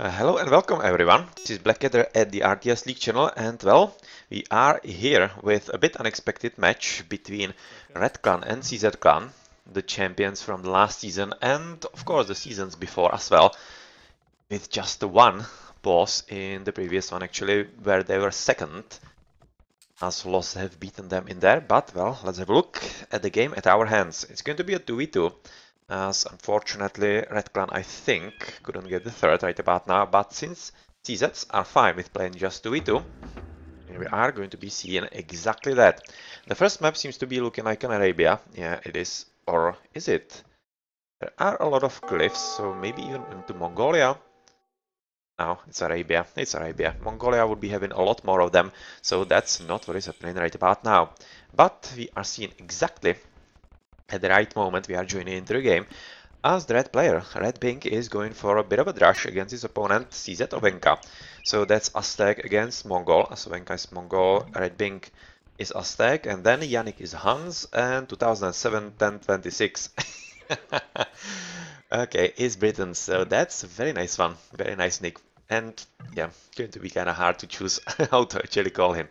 Hello and welcome everyone. This is Blackadder at the RTS League channel, and well, we are here with a bit unexpected match between Red Clan and CZ Clan, the champions from the last season and of course the seasons before as well, with just the one pause in the previous one actually, where they were second, as Lost have beaten them in there. But well, let's have a look at the game at our hands. It's going to be a 2v2. As unfortunately Red Clan, I think, couldn't get the third right about now, but since CZs are fine with playing just 2v2, we are going to be seeing exactly that. The first map seems to be looking like an Arabia. Yeah, it is. Or is it? There are a lot of cliffs, so maybe even into Mongolia. No, it's Arabia. It's Arabia. Mongolia would be having a lot more of them, so that's not what is happening right about now. But we are seeing exactly at the right moment we are joining into the game, as the red player, Red Pink, is going for a bit of a rush against his opponent CZ Ovenka. So that's Aztec against Mongol, as Ovenka is Mongol, Red Pink is Aztec, and then Yannick is Hans, and 2007 1026. Okay, is Britain, so that's a very nice one, very nice nick. And yeah, going to be kind of hard to choose how to actually call him.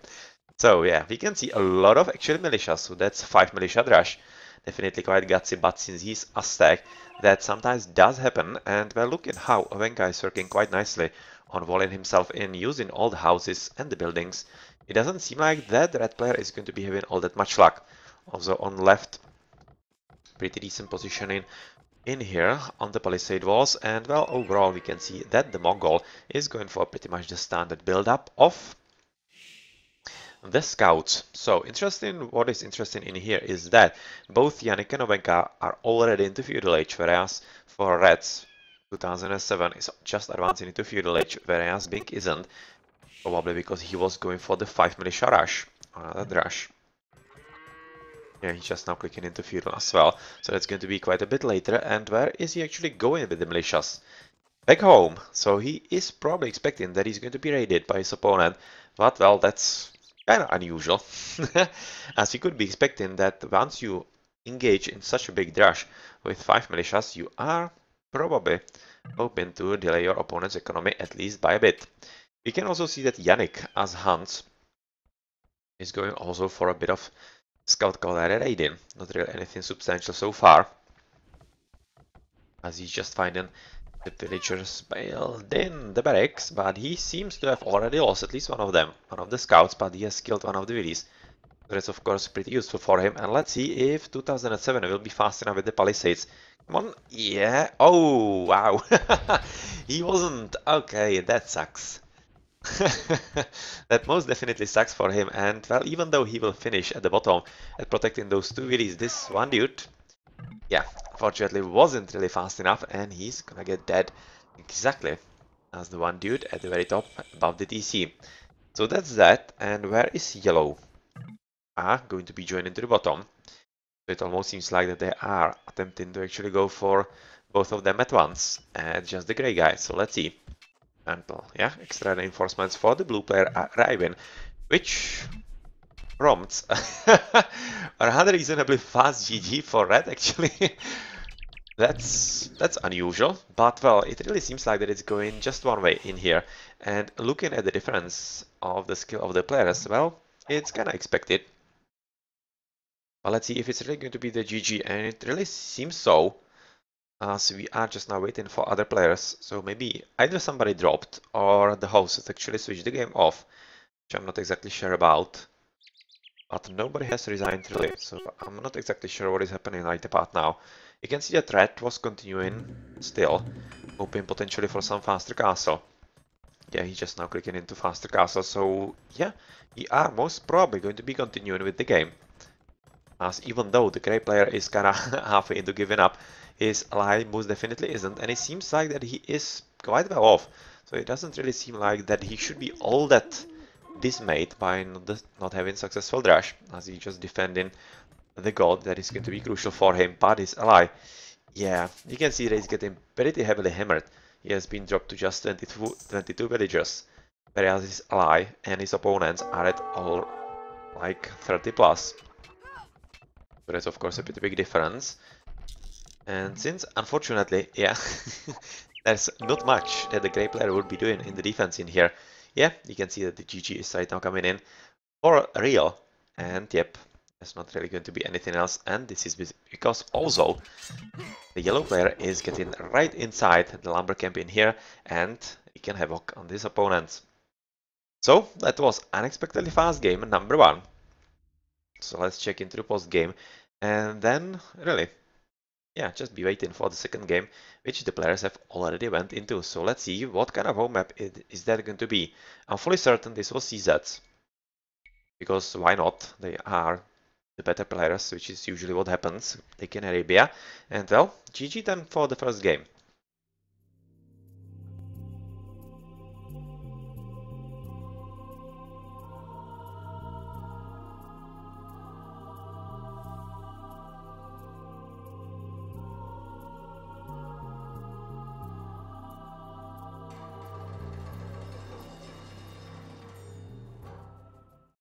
So yeah, we can see a lot of actual militias, so that's 5 militia rush. Definitely quite gutsy, but since he's Aztec, that sometimes does happen, and well, look at how Ovenka is working quite nicely on walling himself in, using all the houses and the buildings. It doesn't seem like that red player is going to be having all that much luck. Also on left, pretty decent positioning in here on the palisade walls, and well, overall we can see that the Mongol is going for pretty much the standard build-up of the scouts. So what is interesting in here is that both Yannick and Ovenka are already into feudal age, whereas for Reds 2007 is just advancing into feudal age, whereas Bink isn't, probably because he was going for the 5 militia rush, another rush. Yeah, he's just now clicking into feudal as well, so that's going to be quite a bit later. And where is he actually going with the militias? Back home. So he is probably expecting that he's going to be raided by his opponent, but well, that's kind of unusual, as you could be expecting that once you engage in such a big rush with 5 militias, you are probably hoping to delay your opponent's economy at least by a bit. We can also see that Yannick, as Hans, is going also for a bit of scout cavalry raiding. Not really anything substantial so far, as he's just finding the villagers building the barracks, but he seems to have already lost at least one of them, one of the scouts, but he has killed one of the villies. So that's of course pretty useful for him, and let's see if 2007 will be fast enough with the palisades. Come on, yeah, oh wow, he wasn't, okay, that sucks. That most definitely sucks for him, and well, even though he will finish at the bottom at protecting those two villies, this one dude, yeah, unfortunately wasn't really fast enough, and he's gonna get dead exactly as the one dude at the very top above the TC. So that's that, and where is yellow? Going to be joining to the bottom. So it almost seems like that they are attempting to actually go for both of them at once, and just the grey guy, so let's see. And yeah, extra reinforcements for the blue player arriving, which prompts a rather reasonably fast GG for red actually. That's unusual, but well, it really seems like that it's going just one way in here. And looking at the difference of the skill of the players, well, it's kind of expected. But let's see if it's really going to be the GG, and it really seems so. So we are just now waiting for other players. So maybe either somebody dropped or the host has actually switched the game off, which I'm not exactly sure about. But nobody has resigned really, so I'm not exactly sure what is happening right about now. You can see that Red was continuing still, hoping potentially for some faster castle. Yeah, he's just now clicking into faster castle, so yeah, we are most probably going to be continuing with the game. As even though the grey player is kinda halfway into giving up, his ally most definitely isn't, and it seems like that he is quite well off. So it doesn't really seem like that he should be all that dismayed by not having successful dash, as he's just defending the gold that is going to be crucial for him. But his ally, yeah, you can see that he's getting pretty heavily hammered. He has been dropped to just 22 villagers, whereas his ally and his opponents are at all like 30 plus. So that's of course a pretty big difference. And since, unfortunately, yeah, there's not much that the Grey player would be doing in the defense in here. Yeah, you can see that the GG is right now coming in for real. And yep, there's not really going to be anything else. And this is because also the yellow player is getting right inside the lumber camp in here and he can havoc on his opponents. So that was unexpectedly fast game number 1. So let's check into the post game and then really, yeah, just be waiting for the second game, which the players have already went into. So let's see what kind of home map is that going to be. I'm fully certain this was CZs, because why not? They are the better players, which is usually what happens. They can Arabia, and well, GG then for the first game.